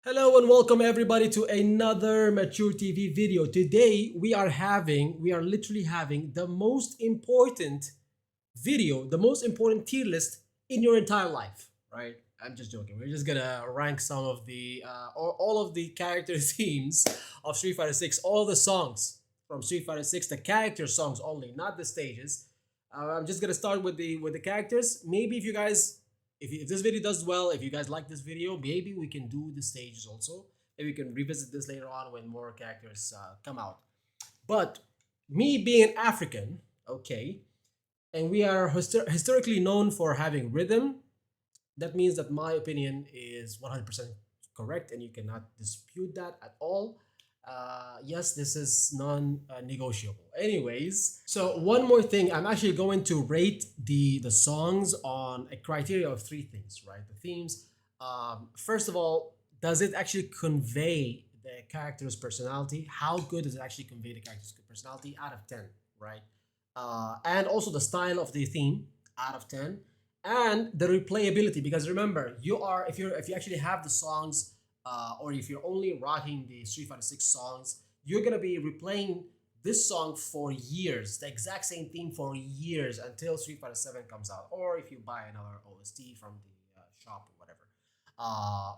Hello and welcome everybody to another Mature TV video. Today we are literally having the most important video, the most important tier list in your entire life, right? I'm just joking. We're just gonna rank some of the or all of the character themes of Street Fighter 6, all the songs from Street Fighter 6, the character songs only, not the stages. I'm just gonna start with the characters. Maybe if you guys if this video does well, if you guys like this video, maybe we can do the stages also. Maybe we can revisit this later on when more characters come out. But me being an African, okay, and we are historically known for having rhythm, that means that my opinion is 100% correct and you cannot dispute that at all. Yes, this is non-negotiable. Anyways, so one more thing, I'm actually going to rate the songs on a criteria of three things, right? The themes. First of all, does it actually convey the character's personality? How good does it actually convey the character's personality out of 10, right? And also the style of the theme out of 10, and the replayability, because remember, if you actually have the songs, or if you're only rocking the Street Fighter 6 songs, you're gonna be replaying this song for years, the exact same theme for years until Street Fighter 7 comes out, or if you buy another OST from the shop or whatever.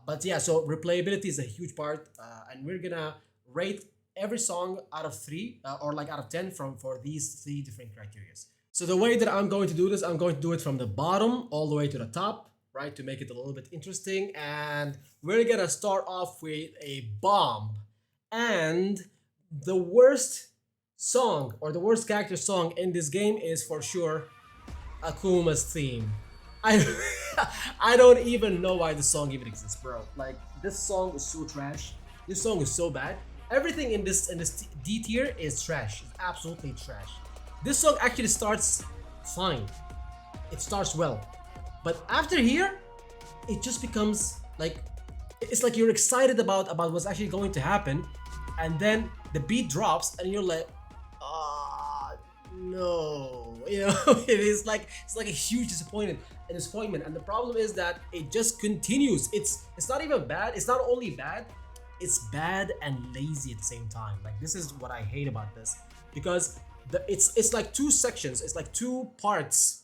But yeah, so replayability is a huge part, and we're gonna rate every song out of three, or like out of 10 from for these three different criteria. So the way that I'm going to do this, I'm going to do it from the bottom all the way to the top, right, to make it a little bit interesting. And we're gonna start off with a bomb. And the worst song or the worst character song in this game is for sure Akuma's theme. I I don't even know why this song even exists, bro. Like, this song is so trash. This song is so bad. Everything in this D tier is trash. It's absolutely trash. This song actually starts fine. It starts well. But after here, it just becomes like, it's like you're excited about what's actually going to happen, and then the beat drops and you're like, ah, no. You know, it's like a huge disappointment. And the problem is that it just continues. It's not even bad. It's not only bad, it's bad and lazy at the same time. Like, this is what I hate about this, because it's like two sections. It's like two parts.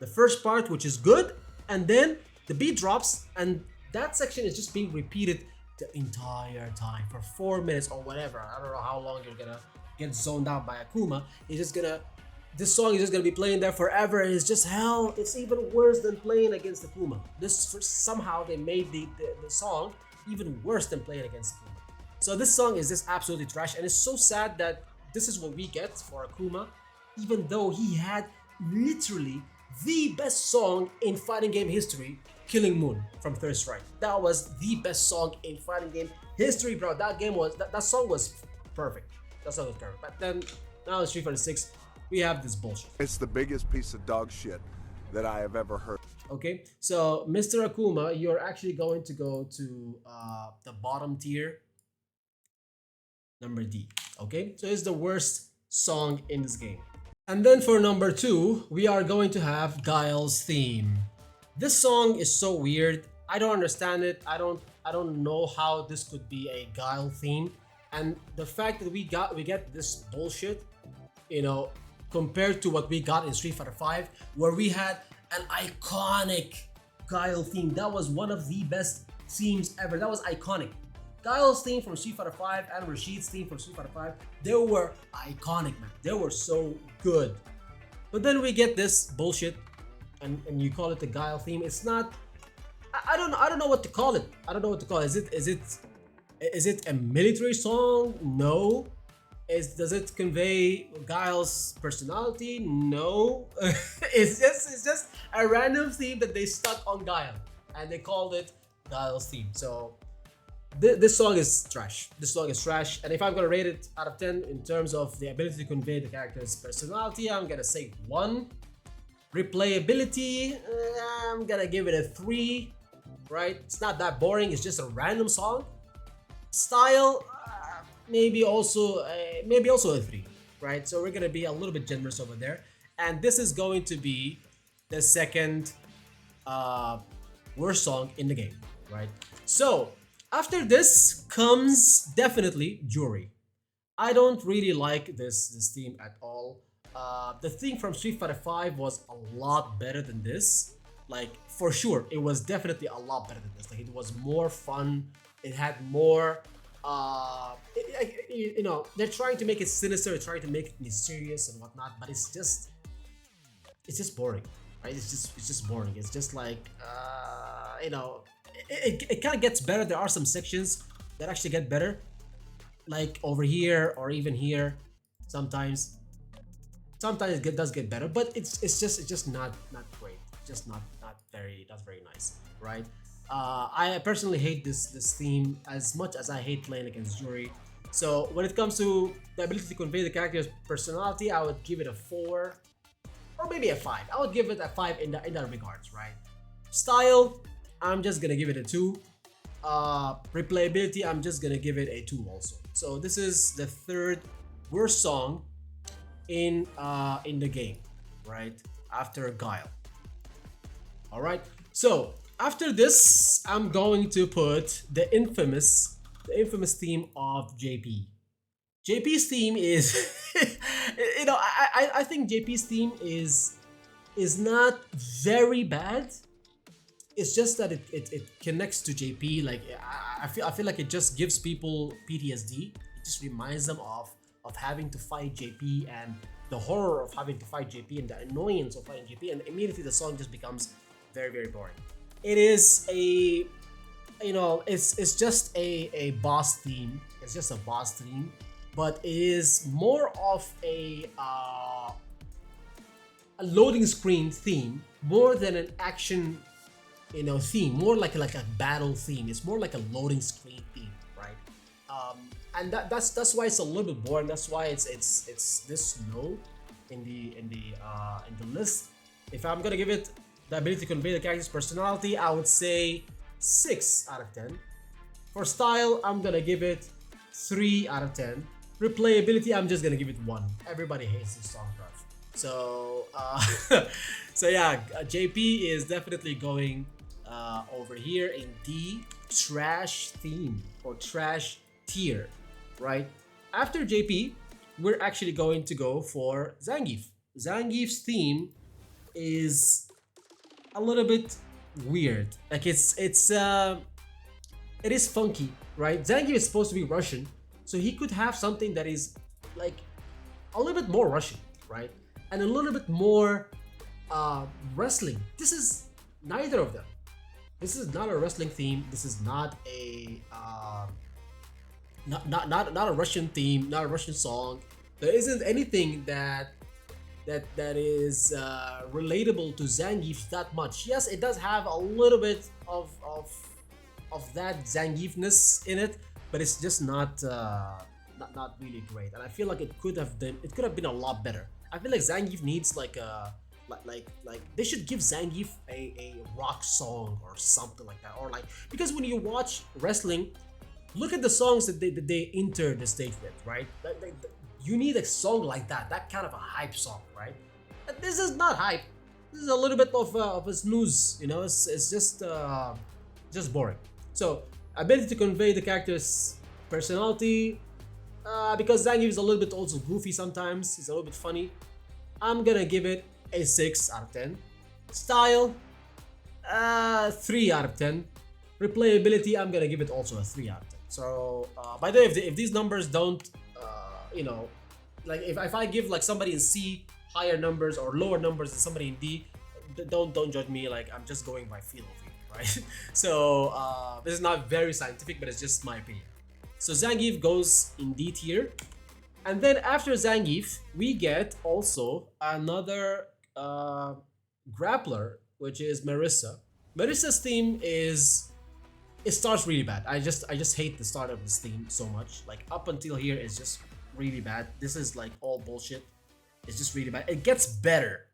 The first part, which is good, and then the beat drops, and that section is just being repeated the entire time for 4 minutes or whatever. I don't know how long you're gonna get zoned out by Akuma. This song is just gonna be playing there forever. It's just hell. It's even worse than playing against Akuma. Somehow they made the song even worse than playing against Akuma. So this song is just absolutely trash, and it's so sad that this is what we get for Akuma, even though he had literally the best song in fighting game history, Killing Moon from Third Strike. That was the best song in fighting game history, bro. That song was perfect. That song was perfect. But then now in Street Fighter 6, we have this bullshit. It's the biggest piece of dog shit that I have ever heard. Okay, so Mr. Akuma, you're actually going to go to the bottom tier, number D. Okay, so it's the worst song in this game. And then for number 2, we are going to have Guile's theme. This song is so weird. I don't understand it. I don't know how this could be a Guile theme. And the fact that we get this bullshit, you know, compared to what we got in Street Fighter 5, where we had an iconic Guile theme. That was one of the best themes ever. That was iconic. Guile's theme from Street Fighter 5 and Rashid's theme from Street Fighter 5, they were iconic, man. They were so good. But then we get this bullshit, and you call it the Guile theme. It's not. I don't know what to call it. I don't know what to call it. Is it a military song? No. Does it convey Guile's personality? No. it's just a random theme that they stuck on Guile, and they called it Guile's theme. So this song is trash. This song is trash. And if I'm gonna rate it out of 10 in terms of the ability to convey the character's personality, I'm gonna say 1. Replayability, I'm gonna give it a 3. Right? It's not that boring. It's just a random song. Style, maybe also a 3. Right? So we're gonna be a little bit generous over there. And this is going to be the second worst song in the game. Right? So After this comes definitely Jury. I don't really like this theme at all. The theme from Street Fighter 5 was a lot better than this. Like for sure, it was definitely a lot better than this. Like it was more fun. It had more. You know, they're trying to make it sinister, trying to make it mysterious and whatnot, but it's just boring, right? It's just boring. It's just like you know, it kind of gets better. There are some sections that actually get better, like over here or even here. Sometimes, sometimes does get better, but it's just not great. Just not very nice, right? I personally hate this theme as much as I hate playing against Jury. So when it comes to the ability to convey the character's personality, I would give it a 4 or maybe a 5. I would give it a 5 in that regards, right? Style, I'm just gonna give it a 2. Replayability, I'm just gonna give it a 2 also. So this is the third worst song in the game, right? After Guile. All right. So after this, I'm going to put the infamous theme of JP. JP's theme is, you know, I think JP's theme is not very bad. It's just that it connects to JP. Like I feel like it just gives people PTSD. It just reminds them of having to fight JP and the horror of having to fight JP and the annoyance of fighting JP, and immediately the song just becomes very boring. It is a, you know, it's just a boss theme. It's just a boss theme, but it is more of a loading screen theme more than an action, you know, theme. More like a battle theme. It's more like a loading screen theme, right? And that's why it's a little bit boring. That's why it's this low in the list. If I'm gonna give it the ability to convey the character's personality, I would say 6 out of 10. For style, I'm gonna give it 3 out of 10. Replayability, I'm just gonna give it 1. Everybody hates this song, bro. So so yeah, JP is definitely going over here in the trash theme or trash tier, right? After JP, we're actually going to go for Zangief. Zangief's theme is a little bit weird. Like it is funky, right? Zangief is supposed to be Russian, so he could have something that is like a little bit more Russian, right? And a little bit more wrestling. This is neither of them. This is not a wrestling theme. This is not a not a Russian theme, not a Russian song. There isn't anything that is relatable to Zangief that much. Yes, it does have a little bit of that Zangiefness in it, but it's just not really great. And I feel like it could have been a lot better. I feel like Zangief needs like they should give Zangief a rock song or something like that, or like, because when you watch wrestling, look at the songs that they enter the stage with, right? You need a song like that kind of a hype song, right? But this is not hype. This is a little bit of a snooze, you know. It's just boring. So ability to convey the character's personality, because Zangief is a little bit also goofy sometimes. He's a little bit funny. I'm gonna give it a 6 out of 10. Style, 3 out of 10. Replayability, I'm gonna give it also a 3 out of 10. So by the way, if these numbers don't, you know, like if I give like somebody in C higher numbers or lower numbers than somebody in D, don't judge me. Like I'm just going by feel of it, right? So this is not very scientific, but it's just my opinion. So Zangief goes in D tier. And then after Zangief, we get also another grappler, which is Marissa. Marissa's theme it starts really bad. I just hate the start of this theme so much. Like up until here is just really bad. This is like all bullshit. It's just really bad. It gets better.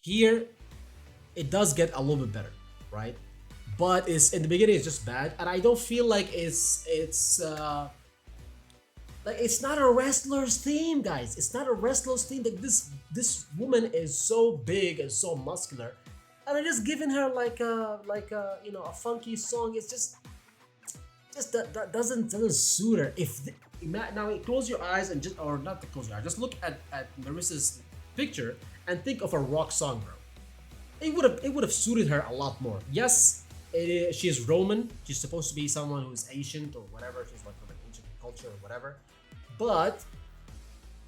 Here, it does get a little bit better, right? But it's in the beginning it's just bad, and I don't feel like it's like it's not a wrestler's theme, guys. It's not a wrestler's theme. Like this woman is so big and so muscular, and I'm just giving her like a you know, a funky song. It's just just that doesn't suit her. Now close your eyes and just, or not to close your eyes, just look at Marissa's picture and think of a rock song, bro. It would have suited her a lot more. Yes, she's Roman. She's supposed to be someone who's ancient or whatever. She's like from an ancient culture or whatever. But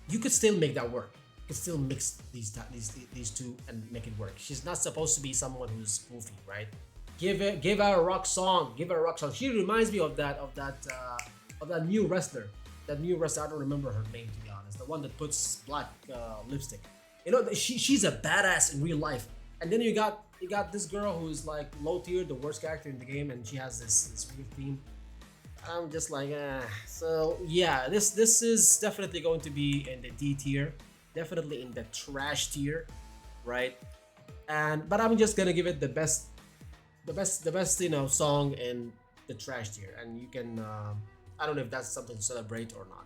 you could still make that work. You could still mix these two and make it work. She's not supposed to be someone who's goofy, right? Give her a rock song. Give her a rock song. She reminds me of that new wrestler. That new wrestler. I don't remember her name, to be honest. The one that puts black lipstick. You know, she's a badass in real life. And then you got this girl who's like low tier, the worst character in the game, and she has this weird theme. I'm just like, So yeah, this is definitely going to be in the D tier, definitely in the trash tier, right? But I'm just gonna give it the best song in the trash tier, and you can I don't know if that's something to celebrate or not.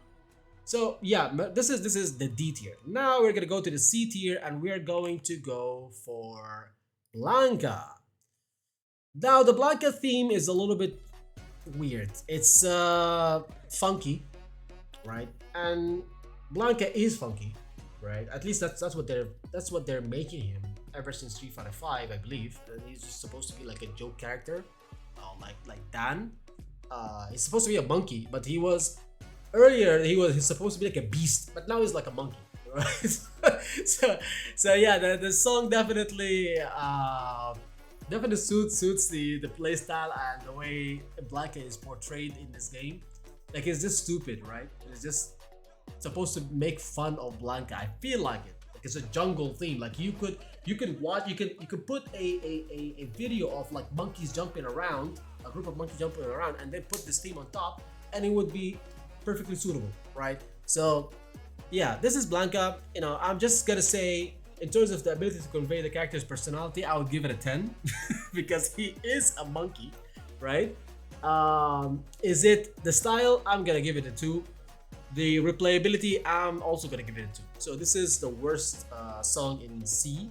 So yeah, this is the D tier. Now we're gonna go to the C tier, and we're going to go for Blanca. Now the Blanca theme is a little bit weird. It's funky, right? And Blanca is funky, right? At least that's what they're making him ever since Street Fighter 5, I believe. And he's just supposed to be like a joke character, like Dan. He's supposed to be a monkey, but he's supposed to be like a beast, but now he's like a monkey, right? so yeah, the song definitely suits the playstyle and the way Blanca is portrayed in this game. Like, it's just stupid, right? It's just supposed to make fun of Blanca. I feel like it. Like, it's a jungle theme. Like, you could put a video of like monkeys jumping around, a group of monkeys jumping around, and then put this theme on top, and it would be perfectly suitable, right? So yeah, this is Blanca. You know, I'm just gonna say, in terms of the ability to convey the character's personality, I would give it a 10 because he is a monkey, right? Is it the style? I'm gonna give it a 2. The replayability, I'm also gonna give it a 2. So this is the worst song in C.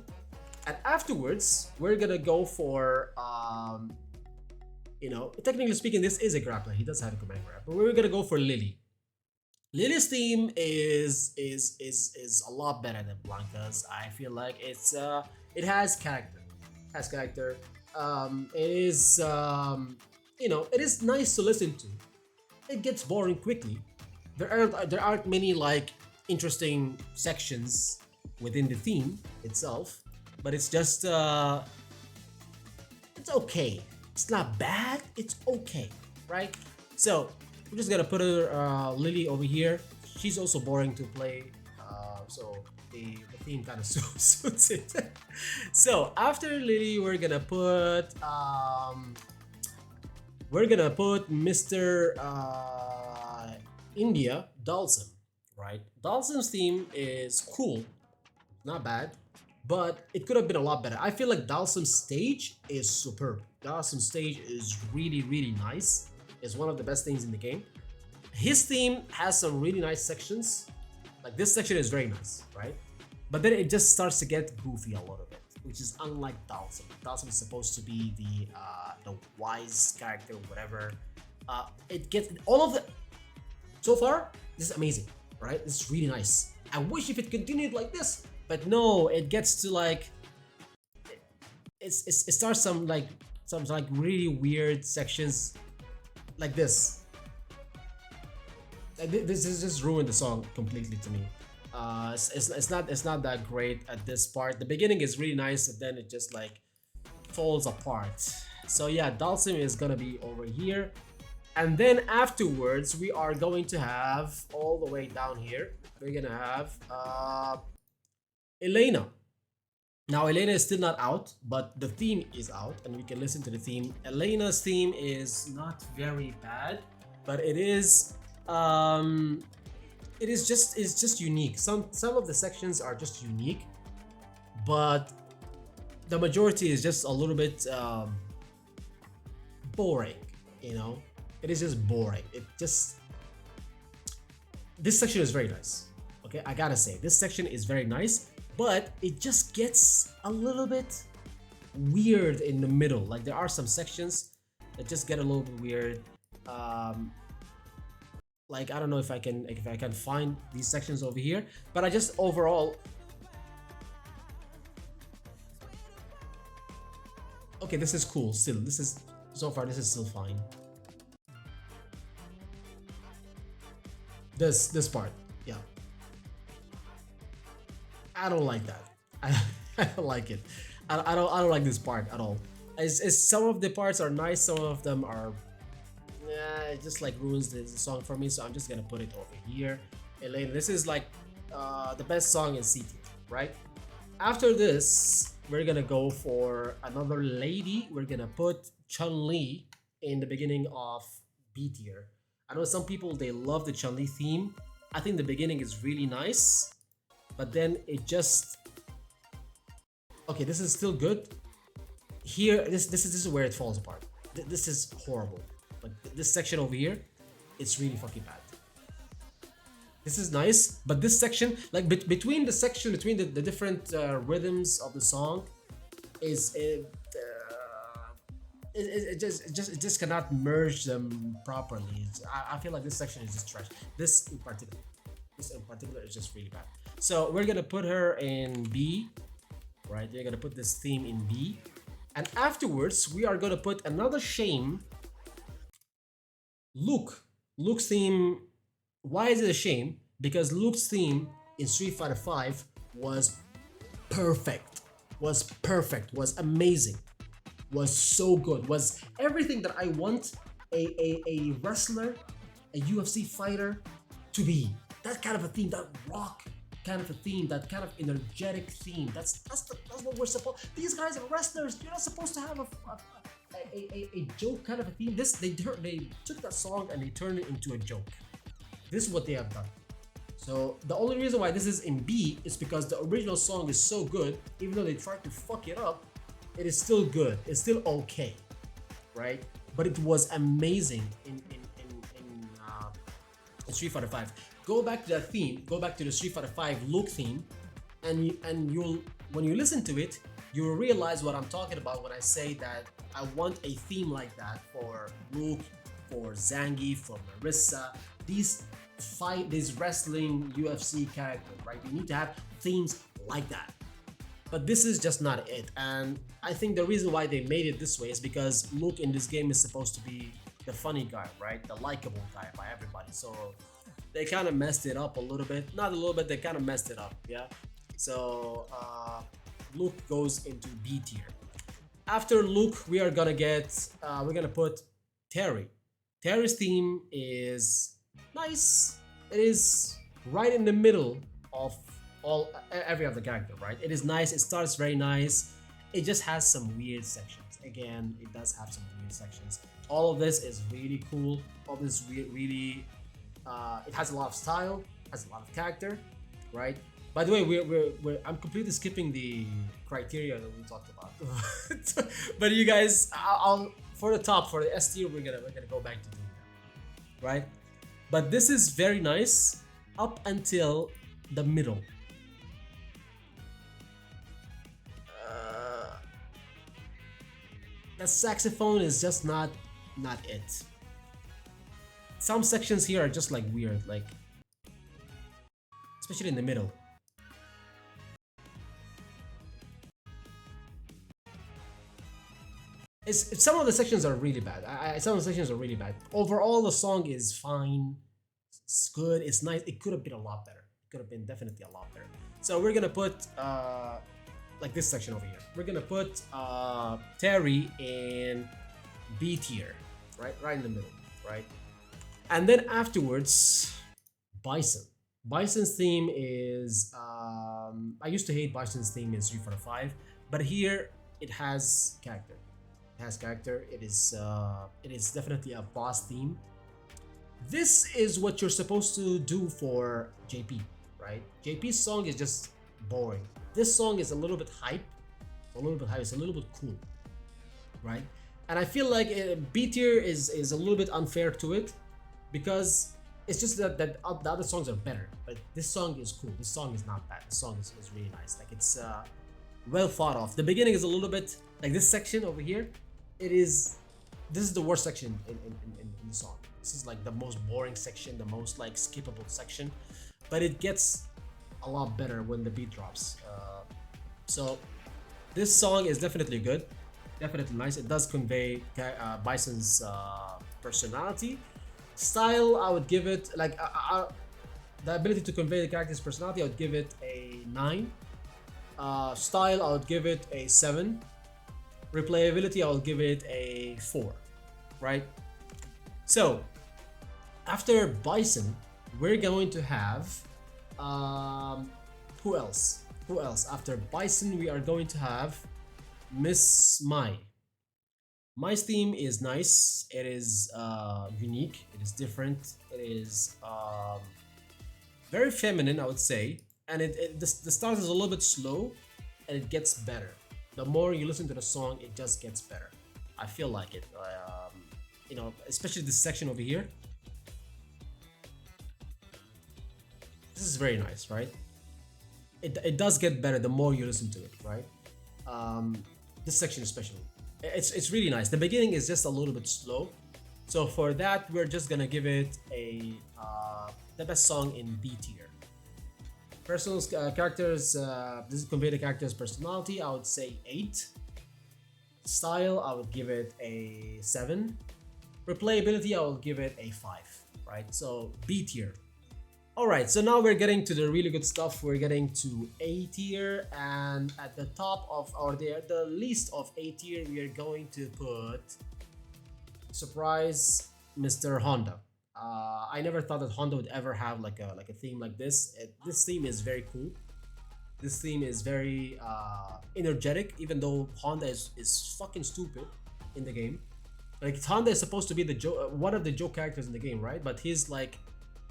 And afterwards, we're gonna go for technically speaking, this is a grappler. He does have a command grab, but we're gonna go for Lily. Lily's theme is a lot better than Blanca's. I feel like it has character. It is it is nice to listen to. It gets boring quickly. There aren't many like interesting sections within the theme itself, but it's just it's okay. It's not bad. It's okay, right? So we're just gonna put her Lily over here. She's also boring to play, so the theme kind of suits it. So after Lily, we're gonna put Mr. India Dalsim, right? Dalsim's theme is cool, not bad, but it could have been a lot better. I feel like Dalsim's stage is superb. Dalsim's stage is really nice. Is one of the best things in the game. His theme has some really nice sections. Like, this section is very nice, right? But then it just starts to get goofy a little bit, which is unlike Dalsim. Dalsim is supposed to be the wise character, whatever. It gets all of the. So far, this is amazing, right? This is really nice. I wish if it continued like this, but no, it gets to like. It starts some really weird sections. Like this. This just ruined the song completely to me. It's not that great at this part. The beginning is really nice, and then it just like falls apart. So yeah, Dalsim is gonna be over here, and then afterwards we are going to have all the way down here. We're gonna have Elena. Now, Elena is still not out, but the theme is out, and we can listen to the theme. Elena's theme is not very bad, but it's just unique. Some of the sections are just unique, but the majority is just a little bit boring. You know, it is just boring. This section is very nice. Okay, I gotta say, this section is very nice. But it just gets a little bit weird in the middle. Like, there are some sections that just get a little bit weird. Like I don't know if I can find these sections over here, but I just overall. Okay, this is cool. Still, this is so far. This is still fine. This part, yeah. I don't like that. I don't like it. I don't like this part at all. It's some of the parts are nice. Some of them are. Yeah, it just like ruins the song for me. So I'm just gonna put it over here. Elaine, this is like the best song in C tier, right? After this, we're gonna go for another lady. We're gonna put Chun-Li in the beginning of B tier. I know some people they love the Chun-Li theme. I think the beginning is really nice, but then it just okay. This is still good. Here, this is where it falls apart. This is horrible. Like this section over here, it's really fucking bad. This is nice, but this section, like between the section between the different rhythms of the song, is it just cannot merge them properly. I feel like this section is just trash. This in particular is just really bad. So we're gonna put her in B, right? We're gonna put this theme in B, and afterwards we are gonna put another shame. Luke's theme. Why is it a shame? Because Luke's theme in Street Fighter V was perfect. Was amazing. Was so good. Was everything that I want a wrestler, a UFC fighter to be. That kind of a theme, that rock kind of a theme, that kind of energetic theme. That's what we're supposed. These guys are wrestlers. You're not supposed to have a joke kind of a theme. They took that song and they turned it into a joke. This is what they have done. So the only reason why this is in B is because the original song is so good. Even though they tried to fuck it up, it is still good. It's still okay, right? But it was amazing in Street Fighter V. Go back to that theme. Go back to the Street Fighter V Luke theme, and you'll when you listen to it, you will realize what I'm talking about when I say that I want a theme like that for Luke, for Zangief, for Marissa. These wrestling UFC characters, right? You need to have themes like that. But this is just not it. And I think the reason why they made it this way is because Luke in this game is supposed to be the funny guy, right? The likable guy by everybody. So they kind of messed it up a little bit. Not a little bit, they kind of messed it up, yeah? So Luke goes into B tier. After Luke, we are gonna get, we're gonna put Terry. Terry's theme is nice. It is right in the middle of every other character, right? It is nice. It starts very nice. It just has some weird sections. Again, it does have some weird sections. All of this is really cool. All this really, it has a lot of style, has a lot of character, right? By the way, I'm completely skipping the criteria that we talked about. But you guys, for the S tier, we're gonna go back to doing that, right? But this is very nice up until the middle. The saxophone is just not it. Some sections here are just like weird, like especially in the middle. Some of the sections are really bad. Some of the sections are really bad. Overall, the song is fine. It's good. It's nice. It could have been a lot better. It could have been definitely a lot better. So we're gonna put like this section over here. We're gonna put Terry in B tier, right in the middle, right? And then afterwards, Bison. Bison's theme is I used to hate Bison's theme in Street Fighter V, but here it has character. It has character. It is definitely a boss theme. This is what you're supposed to do for JP, right? JP's song is just boring. This song is a little bit hype. It's a little bit cool, right? And I feel like B tier is a little bit unfair to it because it's just that the other songs are better. But this song is cool. This song is not bad. This song is really nice. Like it's well thought of. The beginning is a little bit like this section over here. It is this is the worst section in the song. This is like the most boring section, the most like skippable section, but it gets a lot better when the beat drops. So this song is definitely good, definitely nice. It does convey Bison's personality. Style, I would give it like the ability to convey the character's personality. I would give it a 9. Style, I would give it a 7. Replayability, I will give it a 4. Right? So after Bison, we're going to have who else? Who else? After Bison, we are going to have Miss Mai. Mai's theme is nice. It is unique. It is different. It is very feminine, I would say. And the start is a little bit slow, and it gets better. The more you listen to the song, it just gets better. I feel like it. You know, especially this section over here. This is very nice, right? It does get better the more you listen to it, right? This section especially. It's really nice. The beginning is just a little bit slow. So for that, we're just gonna give it a the best song in B tier. Personal characters, this is convey the character's personality. I would say 8. Style, I would give it a 7. Replayability, I will give it a 5. Right? So B tier. Alright, so now we're getting to the really good stuff. We're getting to A tier, and at the top of, or the least of A tier, we are going to put surprise Mr. Honda. I never thought that Honda would ever have like a theme like this. This theme is very cool. This theme is very energetic, even though Honda is fucking stupid in the game. Like Honda is supposed to be the one of the joke characters in the game, right? But he's like,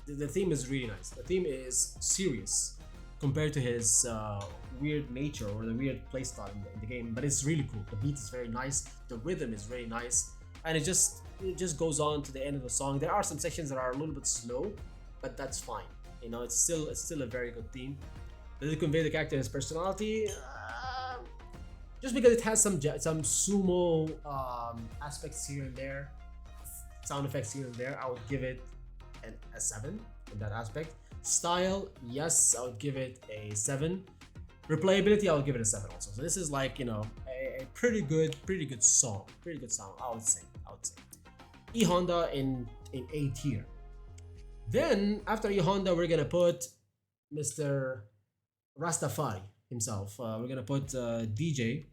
the theme is really nice. The theme is serious compared to his weird nature or the weird playstyle in the game, but it's really cool. The beat is very nice, the rhythm is very nice, and it just goes on to the end of the song. There are some sections that are a little bit slow, but that's fine. You know, it's still a very good theme. Does it convey the character's personality? Just because it has some sumo aspects here and there, sound effects here and there, I would give it a 7 in that aspect. Style, yes, I would give it a 7. Replayability, I would give it a 7 also. So this is like, you know, a pretty good song. Pretty good song, I would say. E Honda in A tier. Then after E Honda, we're gonna put Mr. Rastafari himself. We're gonna put DJ.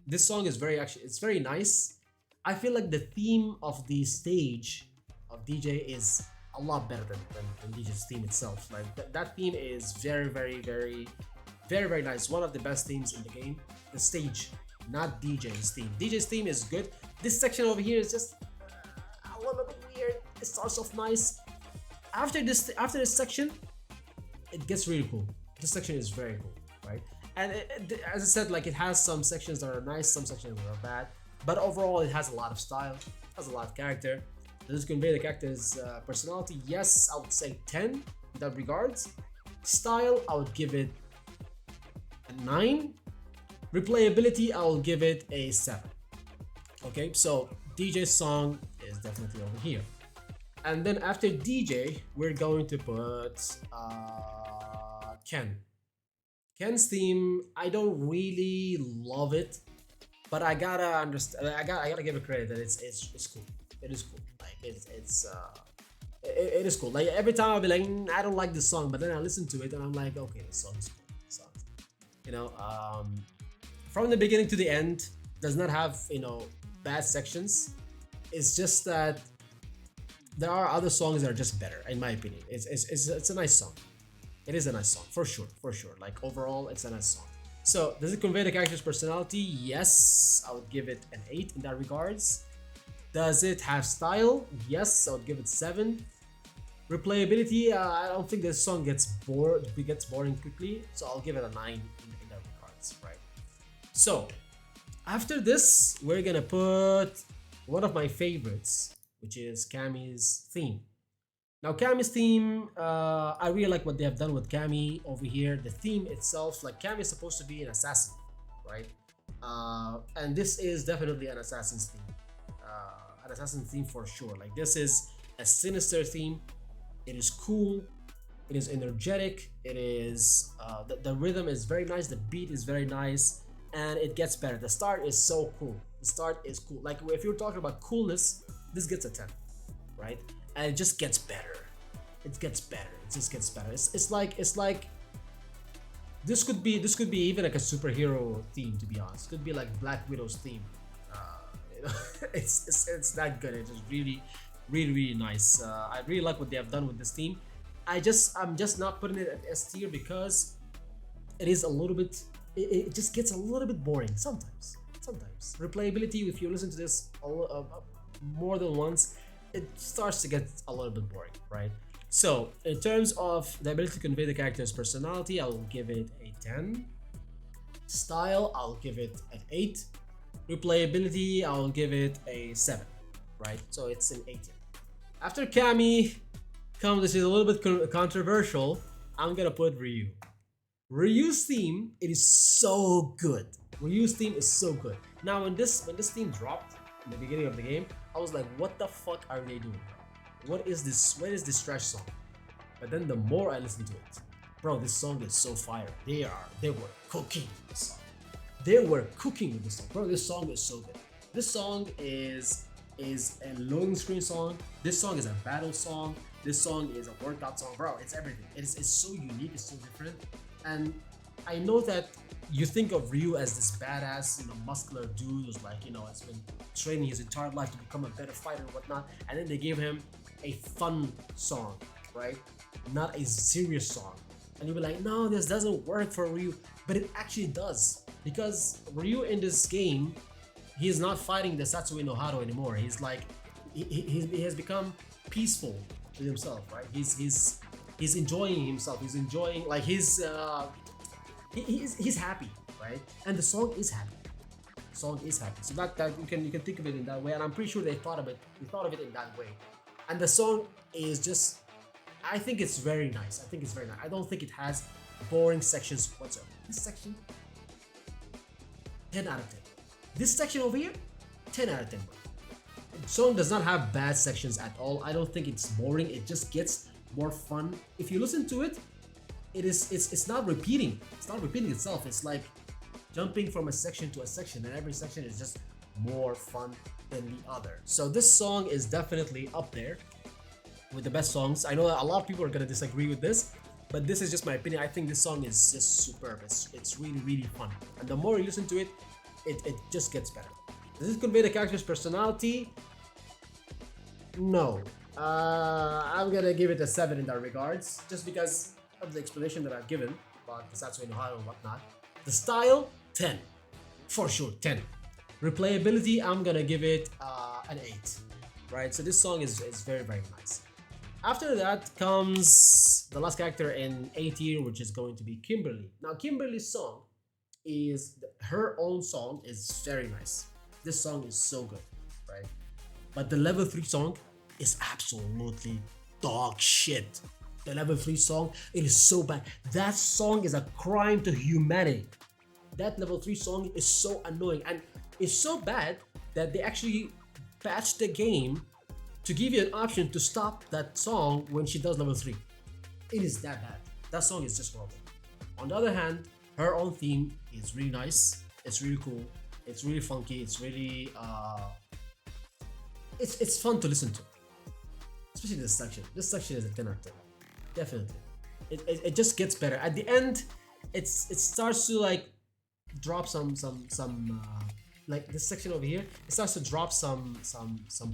This song is it's very nice. I feel like the theme of the stage of DJ is a lot better than DJ's theme itself. Like that theme is very nice. One of the best themes in the game. The stage, not DJ's theme. DJ's theme is good. This section over here is just a little bit weird. It starts off nice. After this section, it gets really cool. This section is very cool, right? And as I said, like it has some sections that are nice, some sections that are bad, but overall it has a lot of style, has a lot of character. Does it convey the character's personality? Yes, I would say 10 in that regards. Style, I would give it a 9. Replayability, I will give it a 7. Okay, so DJ's song is definitely over here. And then after DJ, we're going to put Ken. Ken's theme, I don't really love it, but I gotta understand. I gotta give it credit that it's cool. It is cool. Like it is cool. Like every time I'll be like, I don't like this song, but then I listen to it and I'm like, okay, this song is cool. You know, from the beginning to the end, does not have, you know, bad sections. It's just that there are other songs that are just better, in my opinion. It's a nice song. It is a nice song, for sure. Like overall, it's a nice song. So, does it convey the character's personality? Yes, I would give it an 8 in that regards. Does it have style? Yes, I would give it 7. Replayability, I don't think this song gets boring quickly, so I'll give it a 9 in that regards, right? So, after this, we're gonna put one of my favorites, which is Kami's theme. Now Kami's theme, I really like what they have done with Kami over here. The theme itself, like Kami is supposed to be an assassin, right? And this is definitely an assassin's theme. an assassin theme for sure. Like this is a sinister theme. It is cool. It is energetic. It is the rhythm is very nice. The beat is very nice, and it gets better. The start is so cool. The start is cool. Like if you're talking about coolness, this gets a 10, right? And it just gets better. It gets better. It just gets better. It's like this could be even like a superhero theme, to be honest. It could be like Black Widow's theme. You know, it's that good. It's just really nice. I really like what they have done with this theme. I'm just not putting it at S tier because it is a little bit. It just gets a little bit boring sometimes. Sometimes replayability, if you listen to this more than once, it starts to get a little bit boring, right? So in terms of the ability to convey the character's personality, I'll give it a 10. Style, I'll give it an 8. Replayability, I'll give it a 7, right? So it's an 8. After Kami comes, this is a little bit controversial. I'm gonna put Ryu. Ryu's theme, it is so good. Ryu's theme is so good. Now when this theme dropped in the beginning of the game, I was like, what the fuck are they doing, bro? What is this? What is this trash song? But then the more I listen to it, bro, this song is so fire. They were cooking with this song. They were cooking with this song. Bro, this song is so good. This song is a loading screen song. This song is a battle song. This song is a workout song. Bro, it's everything. It's so unique, it's so different. And I know that you think of Ryu as this badass, muscular dude who's like, has been training his entire life to become a better fighter and whatnot. And then they gave him a fun song, right? Not a serious song. And you'll be like, no, this doesn't work for Ryu. But it actually does. Because Ryu in this game, he is not fighting the Satsui no Hado anymore. He's like, he has become peaceful with himself, right? He's enjoying himself. He's enjoying, like, he's happy, right? And the song is happy. The song is happy. So that you can think of it in that way. And I'm pretty sure they thought of it in that way. And the song is just, I think it's very nice. I don't think it has boring sections whatsoever. This section, 10 out of 10. This section over here, 10 out of 10. The song does not have bad sections at all. I don't think it's boring. It just gets more fun. If you listen to it, it's not repeating. It's not repeating itself. It's like jumping from a section to a section, and every section is just more fun than the other. So this song is definitely up there with the best songs. I know that a lot of people are gonna disagree with this, but this is just my opinion. I think this song is just superb. It's really fun, and the more you listen to it, it just gets better. Does it convey the character's personality? No. I'm gonna give it a 7 in that regards, just because of the explanation that I've given about the Satsui no Hado and whatnot. The style, 10. For sure, 10. Replayability, I'm gonna give it an 8. Right? So this song is very nice. After that comes the last character in A tier, which is going to be Kimberly. Now Kimberly's song is, her own song is very nice. This song is so good, right? But the level 3 song is absolutely dog shit. The level 3 song, it is so bad. That song is a crime to humanity. That level 3 song is so annoying, and it's so bad that they actually patched the game to give you an option to stop that song when she does level 3. It is that bad. That song is just horrible. On the other hand, her own theme is really nice. It's really cool. It's really funky. It's really it's fun to listen to. Especially this section. This section is a 10 out of 10. Definitely. It just gets better. At the end, it starts to like drop some like this section over here. It starts to drop some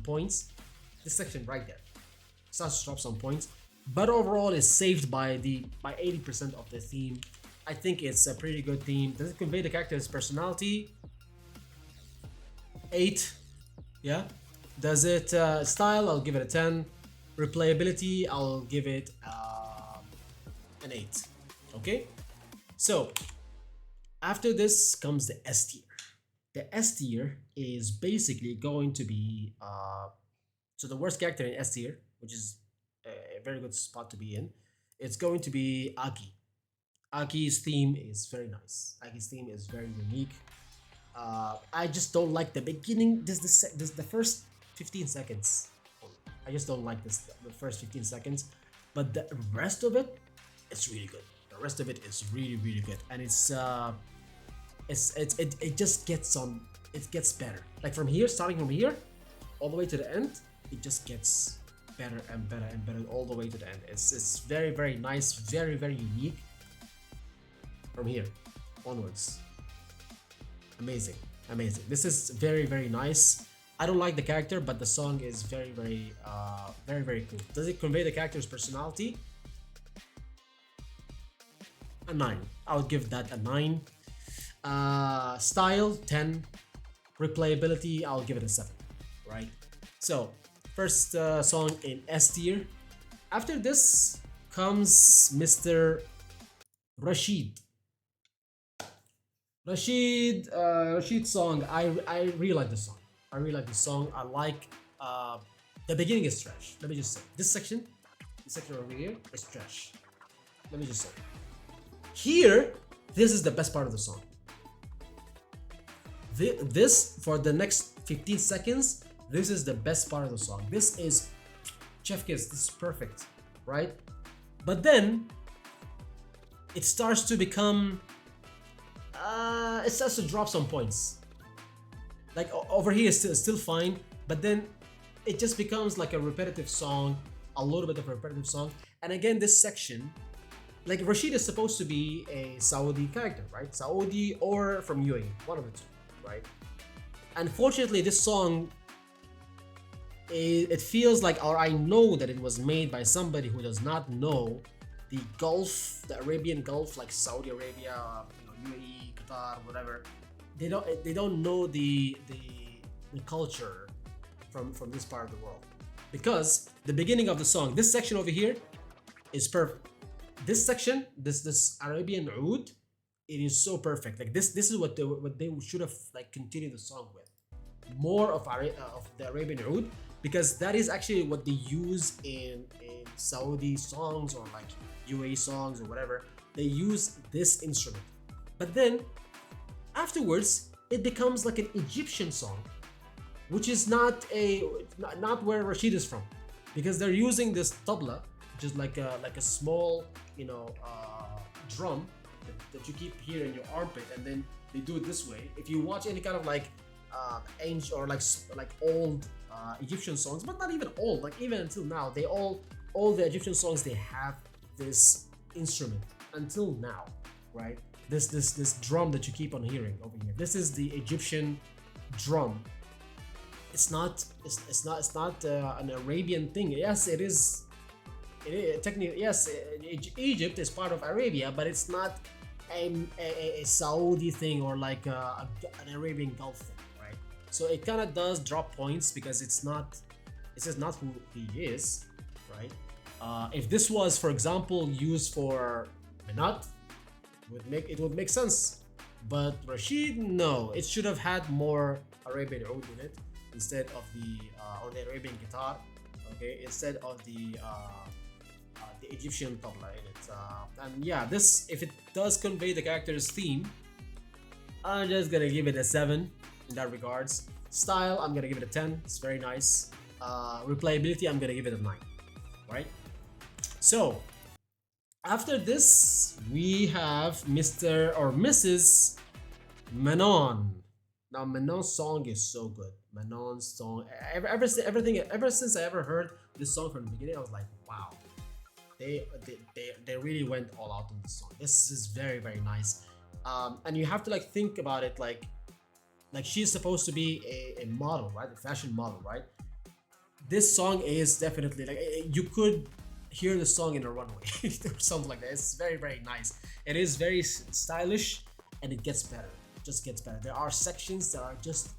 points. This section right there starts to drop some points, but overall it's saved by 80% of the theme. I think it's a pretty good theme. Does it convey the character's personality? 8. Yeah. Does it style? I'll give it a 10. Replayability, I'll give it an 8. Okay. So after this comes the S tier. The S tier is basically going to be so the worst character in S tier, which is a very good spot to be in, it's going to be Aki. Aki's theme is very nice. Aki's theme is very unique. I just don't like the beginning. The first 15 seconds. I just don't like this, the first 15 seconds, but the rest of it, it's really good. The rest of it is really, really good, and it just gets on. It gets better. Like from here, starting from here, all the way to the end, it just gets better and better and better all the way to the end. It's very, very nice, very, very unique. From here onwards, amazing, amazing. This is very, very nice. I don't like the character, but the song is very, very, very, very cool. Does it convey the character's personality? A 9. I would give that a 9. Style 10. Replayability, I'll give it a 7. Right? So, first song in S tier. After this comes Mr. Rashid. Rashid's song. I really like the song. I really like the song. I like the beginning is trash. Let me just say this section over here is trash. Let me just say. Here, this is the best part of the song. This for the next 15 seconds, this is the best part of the song. This is Chef Kiss. This is perfect, right? But then it starts to become. It starts to drop some points. Like over here is still fine, but then it just becomes like a repetitive song, a little bit of a repetitive song. And again, this section, like Rashid is supposed to be a Saudi character, right? Saudi or from UAE, one of the two, right? Unfortunately, this song, it feels like, or I know that it was made by somebody who does not know the Gulf, the Arabian Gulf, like Saudi Arabia, UAE, Qatar, whatever. They don't know the culture from this part of the world, because the beginning of the song, this section over here, is perfect. This section, this Arabian Oud, it is so perfect. Like this is what they should have like continued the song with, more of the Arabian Oud, because that is actually what they use in Saudi songs or like UAE songs or whatever. They use this instrument, but then afterwards it becomes like an Egyptian song, which is not where Rashid is from, because they're using this tabla, which is like a small drum that you keep here in your armpit, and then they do it this way. If you watch any kind of like ancient or like old Egyptian songs, but not even old, like even until now, all the Egyptian songs, they have this instrument until now, right? This drum that you keep on hearing over here. This is the Egyptian drum. It's not an Arabian thing. Yes, it is. Technically, yes, Egypt is part of Arabia, but it's not a Saudi thing or like an Arabian Gulf thing, right? So it kind of does drop points because it's just not who he is, right? If this was, for example, used for Minat, it would make sense. But Rashid, no, it should have had more Arabian Oud in it instead of the Arabian guitar, okay, instead of the Egyptian tabla in it. And yeah, this, if it does convey the character's theme, I'm just gonna give it a 7 in that regards. Style, I'm gonna give it a 10. It's very nice. Replayability, I'm gonna give it a 9. Right? So after this, we have Mr. or Mrs. Manon. Now Manon's song is so good. Manon's song, ever since I ever heard this song from the beginning, I was like, wow, they really went all out on this song. This is very, very nice. And you have to like think about it, like she's supposed to be a model, right? A fashion model, right? This song is definitely like, you could hear the song in a runway or something like that. It's very, very nice. It is very stylish, and it gets better. It just gets better. There are sections that are just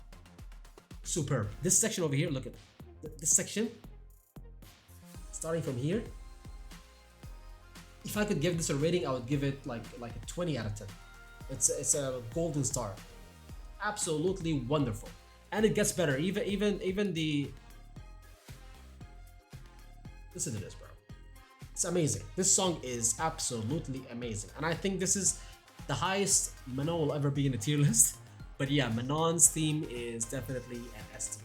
superb. This section over here, look at this section, starting from here. If I could give this a rating, I would give it like a 20 out of 10. It's a golden star. Absolutely wonderful, and it gets better. Even the, listen to this, bro. It's amazing. This song is absolutely amazing, and I think this is the highest Manon will ever be in the tier list. But yeah, Manon's theme is definitely an S tier.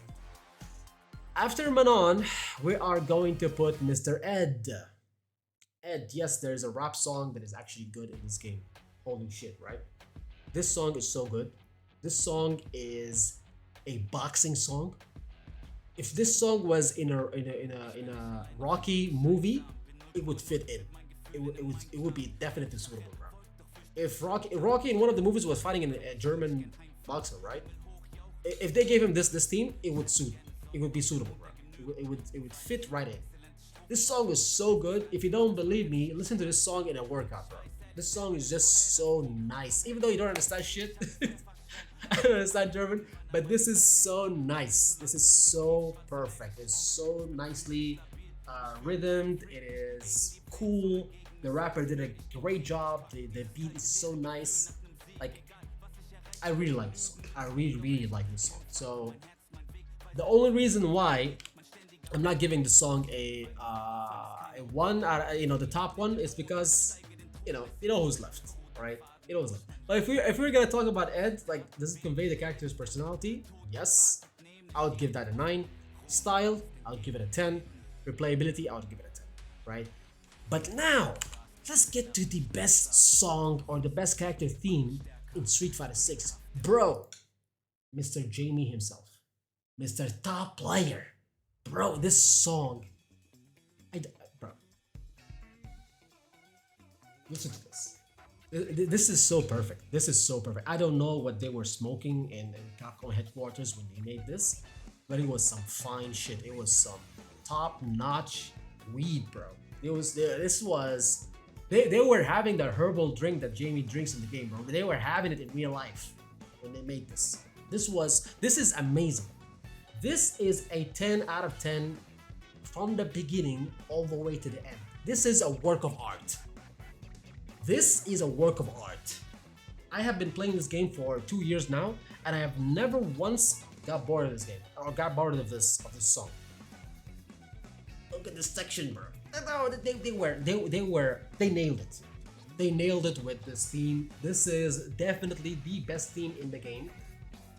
After Manon, we are going to put Mr. Ed. Ed, yes, there's a rap song that is actually good in this game. Holy shit, right? This song is so good. This song is a boxing song. If this song was in a Rocky movie, it would fit in. It would be definitely suitable, bro. If Rocky in one of the movies was fighting in a German boxer, right? If they gave him this theme, it would suit. It would be suitable, bro. It would fit right in. This song is so good. If you don't believe me, listen to this song in a workout, bro. This song is just so nice. Even though you don't understand shit, I don't understand German, but this is so nice. This is so perfect. It's so nicely rhythmed. It is cool. The rapper did a great job. The beat is so nice. Like, I really like this song. I really like this song. So the only reason why I'm not giving the song a one out, the top one, is because you know who's left, right? You know who's left. But if we're gonna talk about Ed, like, does it convey the character's personality? Yes, I would give that a 9. Style, I would give it a 10. Replayability, I would give it a 10, right? But now let's get to the best song or the best character theme in Street Fighter 6, bro. Mr. Jamie himself, Mr. Top Player. Bro, this song, bro, listen to this. This is so perfect. This is so perfect. I don't know what they were smoking in Capcom headquarters when they made this, but it was some fine shit. It was some top-notch weed, bro. They were having the herbal drink that Jamie drinks in the game, bro. They were having it in real life when they made this. This is amazing. This is a 10 out of 10 from the beginning all the way to the end. This is a work of art. This is a work of art. I have been playing this game for 2 years now, and I have never once got bored of this game or got bored of this song. Look at this section, bro. No, they nailed it. They nailed it with this theme. This is definitely the best theme in the game.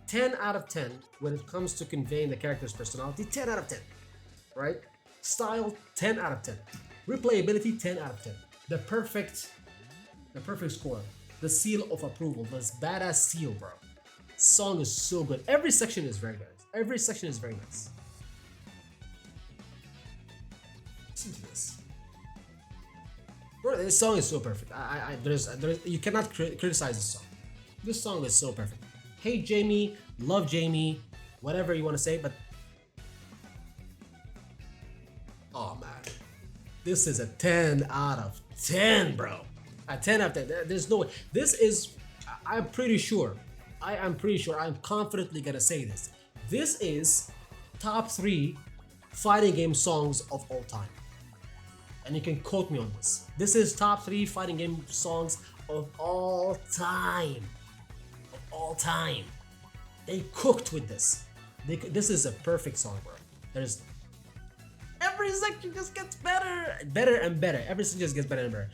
10 out of 10 when it comes to conveying the character's personality. 10 out of 10, right? Style, 10 out of 10. Replayability, 10 out of 10. The perfect score. The seal of approval. This badass seal, bro. Song is so good. Every section is very good. Every section is very nice. Listen to this. Bro, this song is so perfect. You cannot criticize this song. This song is so perfect. Hate Jamie, love Jamie, whatever you want to say, but oh man, this is a 10 out of 10, bro. A 10 out of 10. There's no way. This is, I'm pretty sure, I'm confidently gonna say this. This is top 3 fighting game songs of all time. And you can quote me on this. This is top 3 fighting game songs of all time. All time. They cooked with this. This is a perfect song, bro. There's every section just gets better and better. Every section just gets better and better.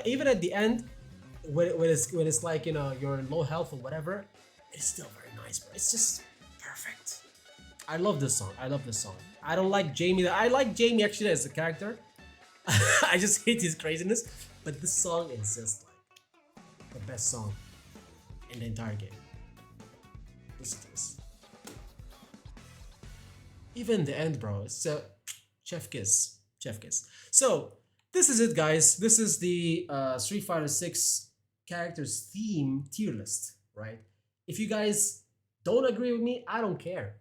Even at the end, when it's like, you know, you're in low health or whatever, it's still very nice, bro. It's just perfect. I love this song. I don't like Jamie. I like Jamie actually as a character. I just hate his craziness. But this song is just like the best song in the entire game. Listen to this. Even the end, bro. It's a chef kiss. So this is it, guys. This is the Street Fighter 6 characters theme tier list, right? If you guys don't agree with me, I don't care.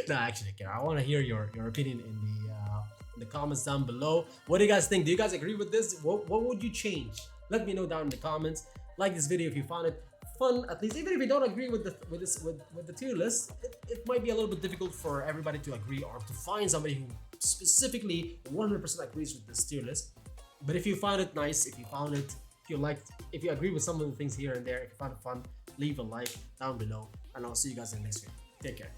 No, I actually care. I want to hear your opinion in the comments down below. What do you guys think? Do you guys agree with this? What would you change? Let me know down in the comments. Like this video if you found it fun, at least. Even if you don't agree with the tier list, it might be a little bit difficult for everybody to agree or to find somebody who specifically 100% agrees with this tier list. But if you found it nice, if you agree with some of the things here and there, if you found it fun, leave a like down below, and I'll see you guys in the next video. Take care.